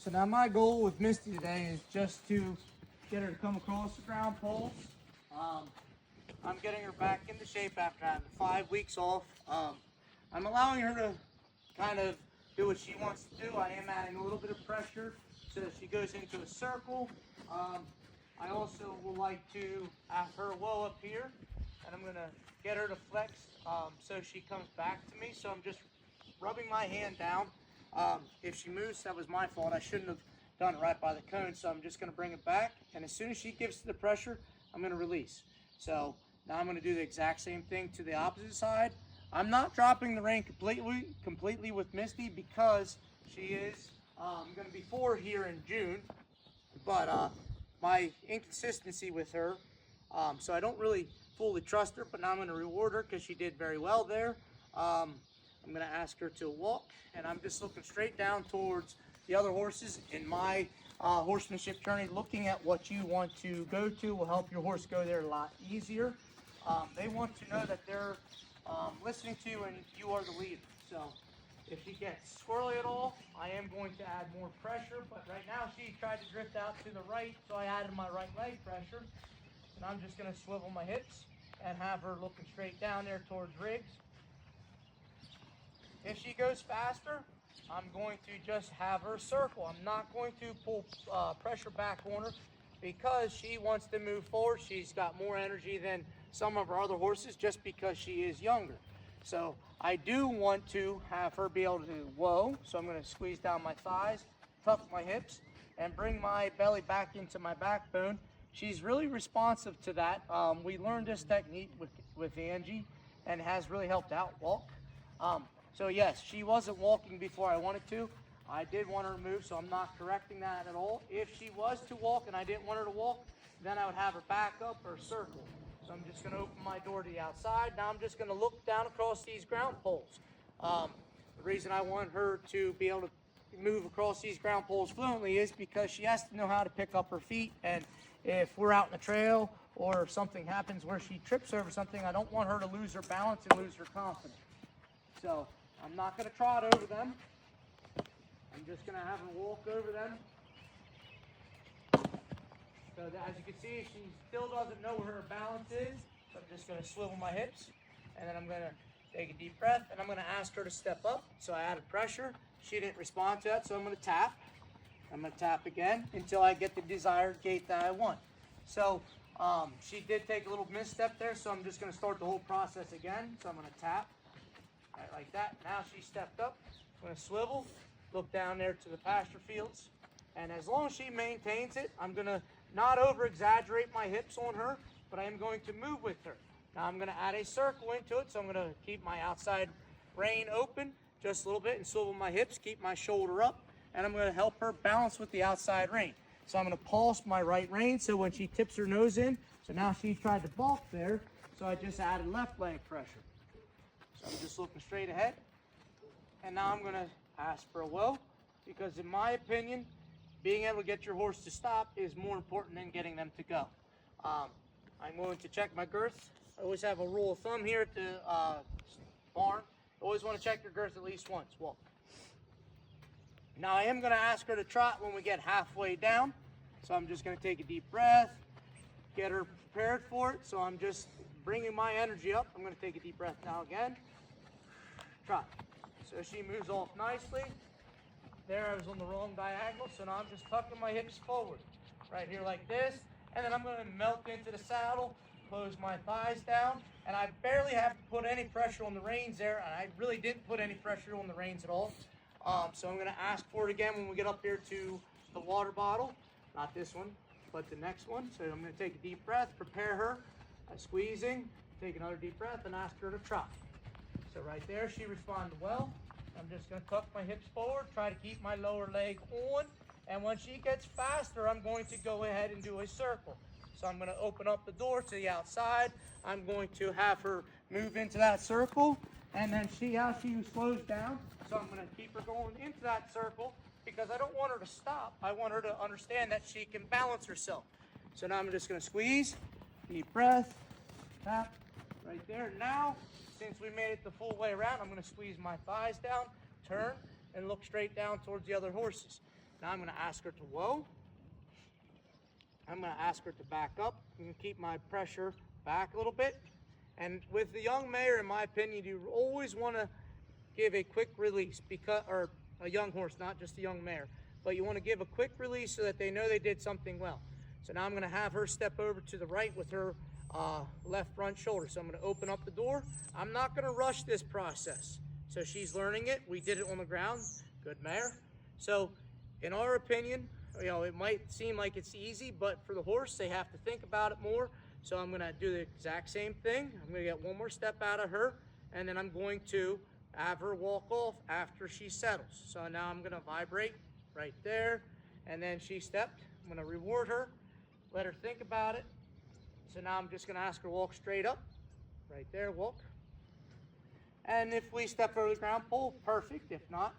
So now my goal with Misty today is just to get her to come across the ground poles. I'm getting her back into shape after having 5 weeks off. I'm allowing her to kind of do what she wants to do. I am adding a little bit of pressure so that she goes into a circle. I also would like to have her whoa up here, and I'm going to get her to flex so she comes back to me. So I'm just rubbing my hand down. If she moves, that was my fault. I shouldn't have done it right by the cone, so I'm just going to bring it back. And as soon as she gives to the pressure, I'm going to release. So now I'm going to do the exact same thing to the opposite side. I'm not dropping the rein completely with Misty because she is going to be 4 here in June. But my inconsistency with her, so I don't really fully trust her, but now I'm going to reward her because she did very well there. I'm going to ask her to walk, and I'm just looking straight down towards the other horses in my horsemanship journey. Looking at what you want to go to will help your horse go there a lot easier. They want to know that they're listening to you and you are the leader. So if she gets squirrely at all, I am going to add more pressure, but right now she tried to drift out to the right, so I added my right leg pressure. And I'm just going to swivel my hips and have her looking straight down there towards Riggs. If she goes faster, I'm going to just have her circle. I'm not going to pull pressure back on her because she wants to move forward. She's got more energy than some of our other horses just because she is younger. So I do want to have her be able to whoa. So I'm going to squeeze down my thighs, tuck my hips, and bring my belly back into my backbone. She's really responsive to that. We learned this technique with Angie, and it has really helped out walk. So yes, she wasn't walking before I wanted to. I did want her to move, so I'm not correcting that at all. If she was to walk and I didn't want her to walk, then I would have her back up or circle. So I'm just going to open my door to the outside. Now I'm just going to look down across these ground poles. The reason I want her to be able to move across these ground poles fluently is because she has to know how to pick up her feet. And if we're out in the trail or if something happens where she trips over something, I don't want her to lose her balance and lose her confidence. So I'm not going to trot over them. I'm just going to have her walk over them. So that, as you can see, she still doesn't know where her balance is. So I'm just going to swivel my hips, and then I'm going to take a deep breath, and I'm going to ask her to step up. So I added pressure. She didn't respond to that, so I'm going to tap. I'm going to tap again until I get the desired gait that I want. So she did take a little misstep there, so I'm just going to start the whole process again. So I'm going to tap. Right, like that. Now she stepped up. I'm going to swivel, look down there to the pasture fields, and as long as she maintains it, I'm going to not over-exaggerate my hips on her, but I am going to move with her. Now I'm going to add a circle into it, so I'm going to keep my outside rein open just a little bit and swivel my hips, keep my shoulder up, and I'm going to help her balance with the outside rein. So I'm going to pulse my right rein, so when she tips her nose in, so now she tried to balk there, so I just added left leg pressure. So I'm just looking straight ahead, and now I'm going to ask for a whoa, because in my opinion, being able to get your horse to stop is more important than getting them to go. I'm going to check my girth. I always have a rule of thumb here at the barn. Always want to check your girth at least once. Walk. Now I am going to ask her to trot when we get halfway down. So I'm just going to take a deep breath, get her prepared for it. So I'm just bringing my energy up. I'm going to take a deep breath now again. Trot. So she moves off nicely. There I was on the wrong diagonal, so now I'm just tucking my hips forward. Right here like this. And then I'm going to melt into the saddle, close my thighs down, and I barely have to put any pressure on the reins there, and I really didn't put any pressure on the reins at all. So I'm going to ask for it again when we get up here to the water bottle. Not this one, but the next one. So I'm going to take a deep breath, prepare her, squeezing, take another deep breath, and ask her to trot. So right there, she responded well. I'm just going to tuck my hips forward, try to keep my lower leg on. And when she gets faster, I'm going to go ahead and do a circle. So I'm going to open up the door to the outside. I'm going to have her move into that circle, and then see how she slows down. So I'm going to keep her going into that circle because I don't want her to stop. I want her to understand that she can balance herself. So now I'm just going to squeeze, deep breath, tap, right there. Now, since we made it the full way around, I'm going to squeeze my thighs down, turn, and look straight down towards the other horses. Now I'm going to ask her to whoa. I'm going to ask her to back up. I'm going to keep my pressure back a little bit. And with the young mare, in my opinion, you always want to give a quick release, because, or a young horse, not just a young mare, but you want to give a quick release so that they know they did something well. So now I'm going to have her step over to the right with her left front shoulder. So I'm going to open up the door. I'm not going to rush this process. So she's learning it. We did it on the ground. Good mare. So in our opinion, you know, it might seem like it's easy, but for the horse, they have to think about it more. So I'm going to do the exact same thing. I'm going to get one more step out of her, and then I'm going to have her walk off after she settles. So now I'm going to vibrate right there, and then she stepped. I'm going to reward her, let her think about it. So now I'm just going to ask her to walk straight up. Right there, walk. And if we step over the ground pole, perfect. If not,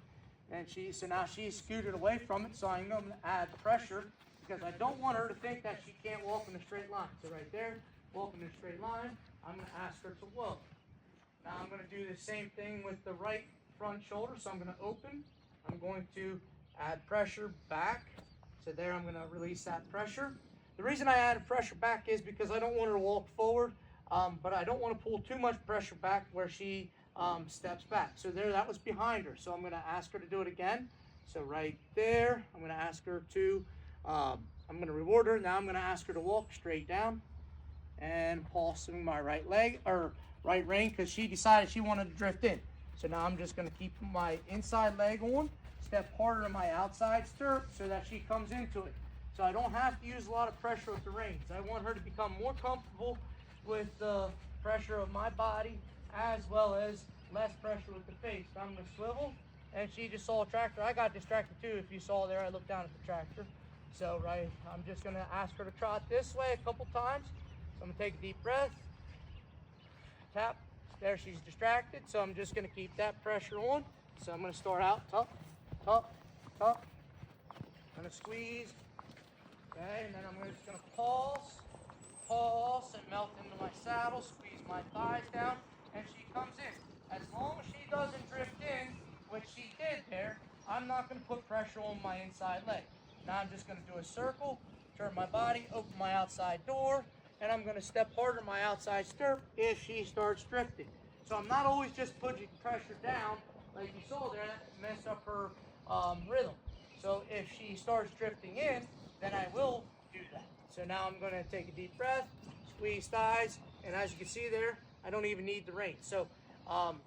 then so now she's scooted away from it, so I'm going to add pressure because I don't want her to think that she can't walk in a straight line. So right there, walk in a straight line. I'm going to ask her to whoa. Now I'm going to do the same thing with the right front shoulder. So I'm going to open. I'm going to add pressure back. So there I'm going to release that pressure. The reason I added pressure back is because I don't want her to walk forward, but I don't want to pull too much pressure back where she steps back. So there, that was behind her. So I'm going to ask her to do it again. So right there, I'm going to ask her to, I'm going to reward her. Now I'm going to ask her to walk straight down and pulsing my right leg, or right rein, because she decided she wanted to drift in. So now I'm just going to keep my inside leg on, step harder in my outside stirrup so that she comes into it. So I don't have to use a lot of pressure with the reins. I want her to become more comfortable with the pressure of my body as well as less pressure with the face. So I'm going to swivel, and she just saw a tractor. I got distracted too. If you saw there, I looked down at the tractor. So right, I'm just going to ask her to trot this way a couple times. So I'm going to take a deep breath. Tap. There, she's distracted. So I'm just going to keep that pressure on. So I'm going to start out top, top, top. I'm going to squeeze. Okay, and then I'm just going to pulse, and melt into my saddle, squeeze my thighs down, and she comes in. As long as she doesn't drift in, which she did there, I'm not going to put pressure on my inside leg. Now I'm just going to do a circle, turn my body, open my outside door, and I'm going to step harder in my outside stirrup if she starts drifting. So I'm not always just putting pressure down, like you saw there, that messed up her rhythm. So if she starts drifting in, then I will do that. So now I'm going to take a deep breath, squeeze thighs, and as you can see there, I don't even need the rein. So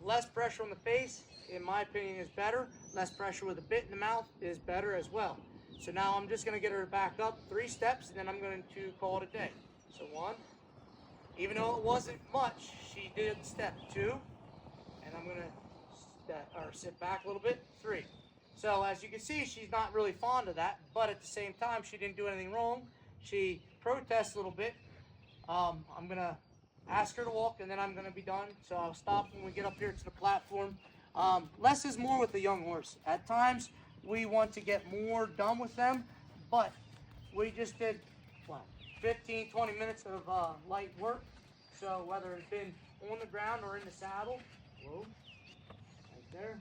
less pressure on the face, in my opinion, is better. Less pressure with a bit in the mouth is better as well. So now I'm just going to get her to back up 3 steps, and then I'm going to call it a day. So 1, even though it wasn't much, she did step 2, and I'm going to sit back a little bit, 3. So as you can see, she's not really fond of that, but at the same time, she didn't do anything wrong. She protests a little bit. I'm going to ask her to walk, and then I'm going to be done. So I'll stop when we get up here to the platform. Less is more with the young horse. At times, we want to get more done with them, but we just did, 15, 20 minutes of light work. So whether it's been on the ground or in the saddle, whoa, right there.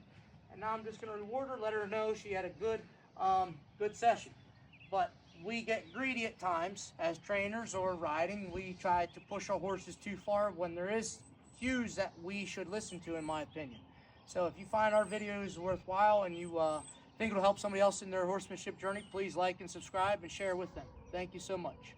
And now I'm just going to reward her, let her know she had a good session. But we get greedy at times as trainers or riding. We try to push our horses too far when there is cues that we should listen to, in my opinion. So if you find our videos worthwhile and you think it'll help somebody else in their horsemanship journey, please like and subscribe and share with them. Thank you so much.